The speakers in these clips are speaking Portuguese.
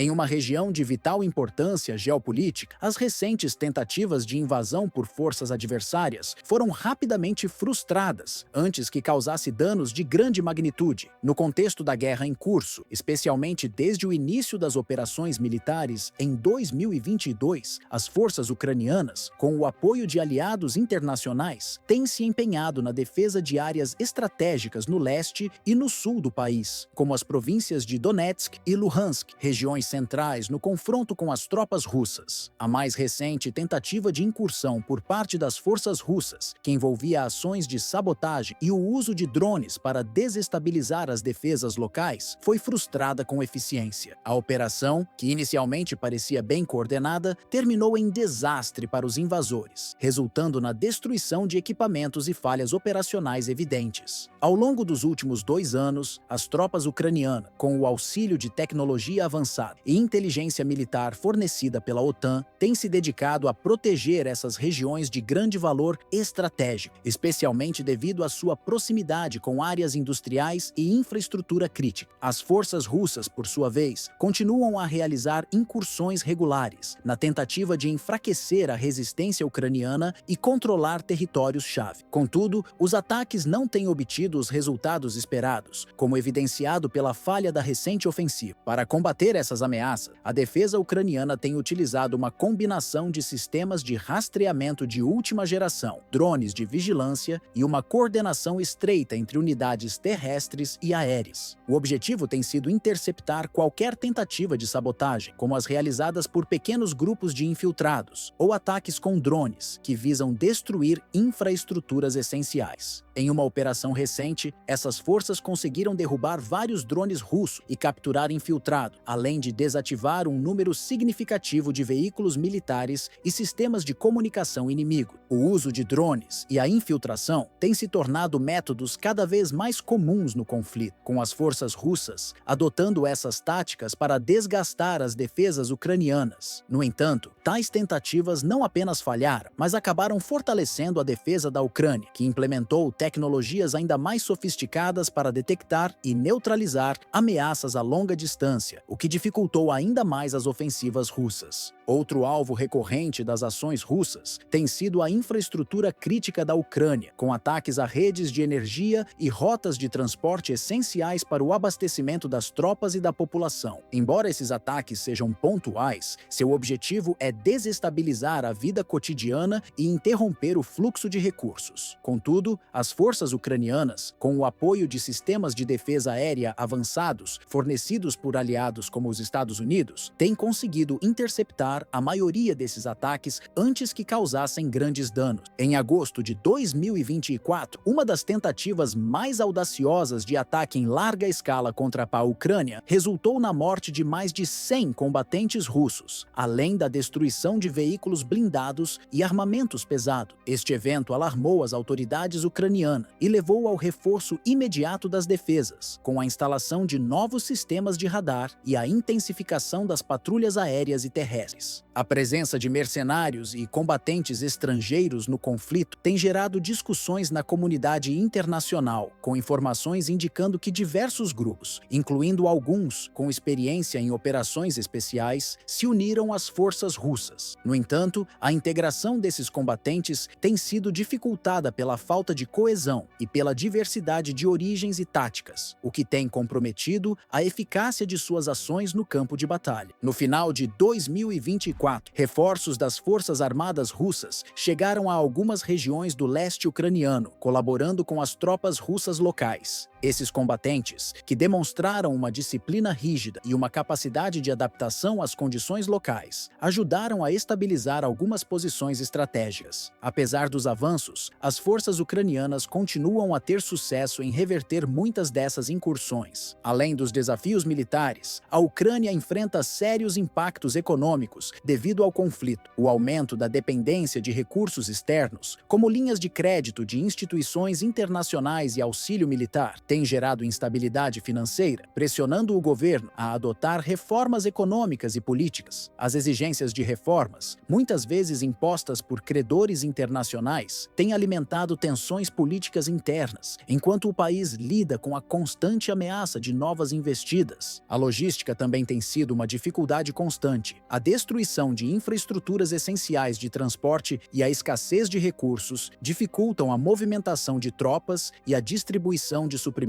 Em uma região de vital importância geopolítica, as recentes tentativas de invasão por forças adversárias foram rapidamente frustradas antes que causasse danos de grande magnitude. No contexto da guerra em curso, especialmente desde o início das operações militares em 2022, as forças ucranianas, com o apoio de aliados internacionais, têm se empenhado na defesa de áreas estratégicas no leste e no sul do país, como as províncias de Donetsk e Luhansk, regiões centrais no confronto com as tropas russas. A mais recente tentativa de incursão por parte das forças russas, que envolvia ações de sabotagem e o uso de drones para desestabilizar as defesas locais, foi frustrada com eficiência. A operação, que inicialmente parecia bem coordenada, terminou em desastre para os invasores, resultando na destruição de equipamentos e falhas operacionais evidentes. Ao longo dos últimos 2 anos, as tropas ucranianas, com o auxílio de tecnologia avançada e inteligência militar fornecida pela OTAN, têm se dedicado a proteger essas regiões de grande valor estratégico, especialmente devido à sua proximidade com áreas industriais e infraestrutura crítica. As forças russas, por sua vez, continuam a realizar incursões regulares, na tentativa de enfraquecer a resistência ucraniana e controlar territórios-chave. Contudo, os ataques não têm obtido os resultados esperados, como evidenciado pela falha da recente ofensiva. Para combater essas ameaças, a defesa ucraniana tem utilizado uma combinação de sistemas de rastreamento de última geração, drones de vigilância e uma coordenação estreita entre unidades terrestres e aéreas. O objetivo tem sido interceptar qualquer tentativa de sabotagem, como as realizadas por pequenos grupos de infiltrados, ou ataques com drones, que visam destruir infraestruturas essenciais. Em uma operação recente, essas forças conseguiram derrubar vários drones russos e capturar infiltrado, além de desativar um número significativo de veículos militares e sistemas de comunicação inimigo. O uso de drones e a infiltração têm se tornado métodos cada vez mais comuns no conflito, com as forças russas adotando essas táticas para desgastar as defesas ucranianas. No entanto, tais tentativas não apenas falharam, mas acabaram fortalecendo a defesa da Ucrânia, que implementou tecnologias ainda mais sofisticadas para detectar e neutralizar ameaças a longa distância, o que dificultou ainda mais as ofensivas russas. Outro alvo recorrente das ações russas tem sido a infraestrutura crítica da Ucrânia, com ataques a redes de energia e rotas de transporte essenciais para o abastecimento das tropas e da população. Embora esses ataques sejam pontuais, seu objetivo é desestabilizar a vida cotidiana e interromper o fluxo de recursos. Contudo, as forças ucranianas, com o apoio de sistemas de defesa aérea avançados fornecidos por aliados como os Estados Unidos, têm conseguido interceptar a maioria desses ataques antes que causassem grandes danos. Em agosto de 2024, uma das tentativas mais audaciosas de ataque em larga escala contra a Ucrânia resultou na morte de mais de 100 combatentes russos, além da destruição de veículos blindados e armamentos pesados. Este evento alarmou as autoridades ucranianas e levou ao reforço imediato das defesas, com a instalação de novos sistemas de radar e a intensificação das patrulhas aéreas e terrestres. A presença de mercenários e combatentes estrangeiros no conflito tem gerado discussões na comunidade internacional, com informações indicando que diversos grupos, incluindo alguns com experiência em operações especiais, se uniram às forças russas. No entanto, a integração desses combatentes tem sido dificultada pela falta de coesão e pela diversidade de origens e táticas, o que tem comprometido a eficácia de suas ações no campo de batalha. No final de 2024, reforços das Forças Armadas Russas chegaram a algumas regiões do leste ucraniano, colaborando com as tropas russas locais. Esses combatentes, que demonstraram uma disciplina rígida e uma capacidade de adaptação às condições locais, ajudaram a estabilizar algumas posições estratégicas. Apesar dos avanços, as forças ucranianas continuam a ter sucesso em reverter muitas dessas incursões. Além dos desafios militares, a Ucrânia enfrenta sérios impactos econômicos devido ao conflito. O aumento da dependência de recursos externos, como linhas de crédito de instituições internacionais e auxílio militar, tem gerado instabilidade financeira, pressionando o governo a adotar reformas econômicas e políticas. As exigências de reformas, muitas vezes impostas por credores internacionais, têm alimentado tensões políticas internas, enquanto o país lida com a constante ameaça de novas investidas. A logística também tem sido uma dificuldade constante. A destruição de infraestruturas essenciais de transporte e a escassez de recursos dificultam a movimentação de tropas e a distribuição de suprimentos.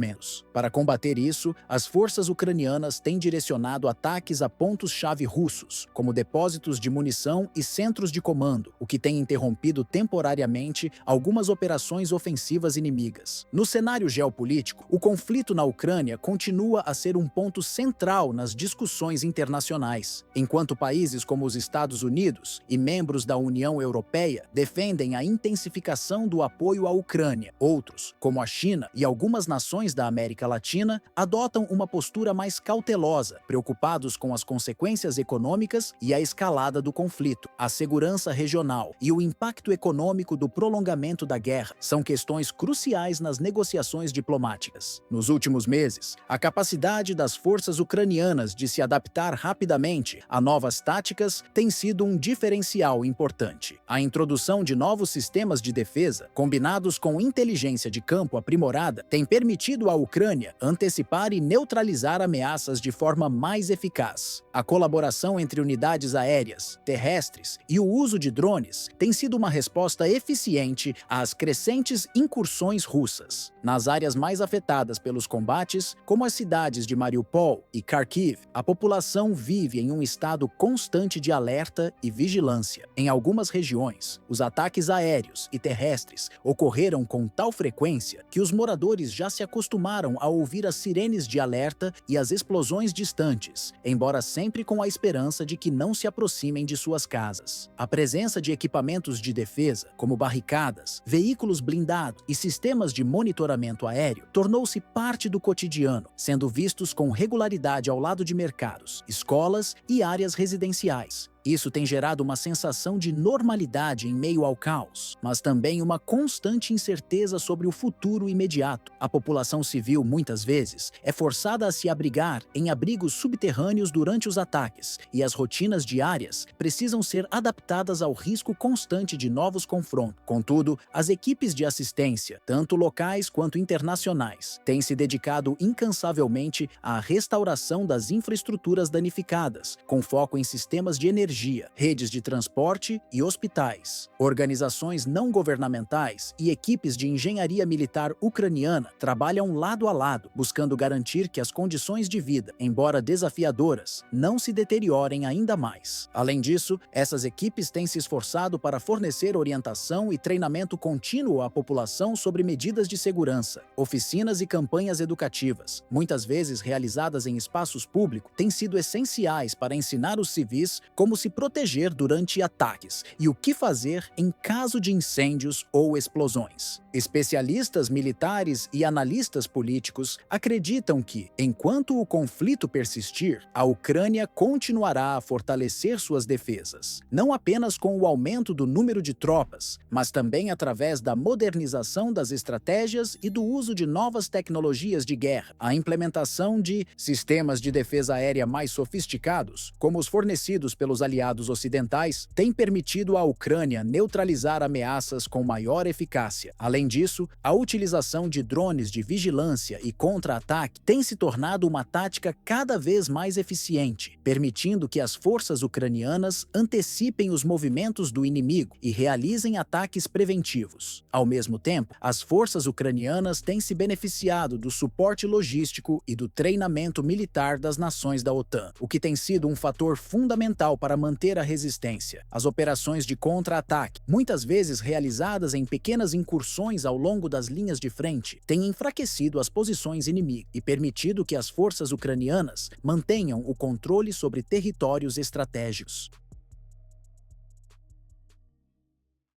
Para combater isso, as forças ucranianas têm direcionado ataques a pontos-chave russos, como depósitos de munição e centros de comando, o que tem interrompido temporariamente algumas operações ofensivas inimigas. No cenário geopolítico, o conflito na Ucrânia continua a ser um ponto central nas discussões internacionais, enquanto países como os Estados Unidos e membros da União Europeia defendem a intensificação do apoio à Ucrânia. Outros, como a China e algumas nações da América Latina, adotam uma postura mais cautelosa, preocupados com as consequências econômicas e a escalada do conflito. A segurança regional e o impacto econômico do prolongamento da guerra são questões cruciais nas negociações diplomáticas. Nos últimos meses, a capacidade das forças ucranianas de se adaptar rapidamente a novas táticas tem sido um diferencial importante. A introdução de novos sistemas de defesa, combinados com inteligência de campo aprimorada, tem permitido à Ucrânia antecipar e neutralizar ameaças de forma mais eficaz. A colaboração entre unidades aéreas, terrestres e o uso de drones tem sido uma resposta eficiente às crescentes incursões russas. Nas áreas mais afetadas pelos combates, como as cidades de Mariupol e Kharkiv, a população vive em um estado constante de alerta e vigilância. Em algumas regiões, os ataques aéreos e terrestres ocorreram com tal frequência que os moradores já se acostumaram a ouvir as sirenes de alerta e as explosões distantes, embora sempre com a esperança de que não se aproximem de suas casas. A presença de equipamentos de defesa, como barricadas, veículos blindados e sistemas de monitoramento aéreo, tornou-se parte do cotidiano, sendo vistos com regularidade ao lado de mercados, escolas e áreas residenciais. Isso tem gerado uma sensação de normalidade em meio ao caos, mas também uma constante incerteza sobre o futuro imediato. A população civil, muitas vezes, é forçada a se abrigar em abrigos subterrâneos durante os ataques, e as rotinas diárias precisam ser adaptadas ao risco constante de novos confrontos. Contudo, as equipes de assistência, tanto locais quanto internacionais, têm se dedicado incansavelmente à restauração das infraestruturas danificadas, com foco em sistemas de energia, redes de transporte e hospitais. Organizações não governamentais e equipes de engenharia militar ucraniana trabalham lado a lado, buscando garantir que as condições de vida, embora desafiadoras, não se deteriorem ainda mais. Além disso, essas equipes têm se esforçado para fornecer orientação e treinamento contínuo à população sobre medidas de segurança. Oficinas e campanhas educativas, muitas vezes realizadas em espaços públicos, têm sido essenciais para ensinar os civis como se proteger durante ataques e o que fazer em caso de incêndios ou explosões. Especialistas militares e analistas políticos acreditam que, enquanto o conflito persistir, a Ucrânia continuará a fortalecer suas defesas, não apenas com o aumento do número de tropas, mas também através da modernização das estratégias e do uso de novas tecnologias de guerra. A implementação de sistemas de defesa aérea mais sofisticados, como os fornecidos pelos aliados ocidentais, tem permitido à Ucrânia neutralizar ameaças com maior eficácia. Além disso, a utilização de drones de vigilância e contra-ataque tem se tornado uma tática cada vez mais eficiente, permitindo que as forças ucranianas antecipem os movimentos do inimigo e realizem ataques preventivos. Ao mesmo tempo, as forças ucranianas têm se beneficiado do suporte logístico e do treinamento militar das nações da OTAN, o que tem sido um fator fundamental para manter a resistência. As operações de contra-ataque, muitas vezes realizadas em pequenas incursões ao longo das linhas de frente, têm enfraquecido as posições inimigas e permitido que as forças ucranianas mantenham o controle sobre territórios estratégicos.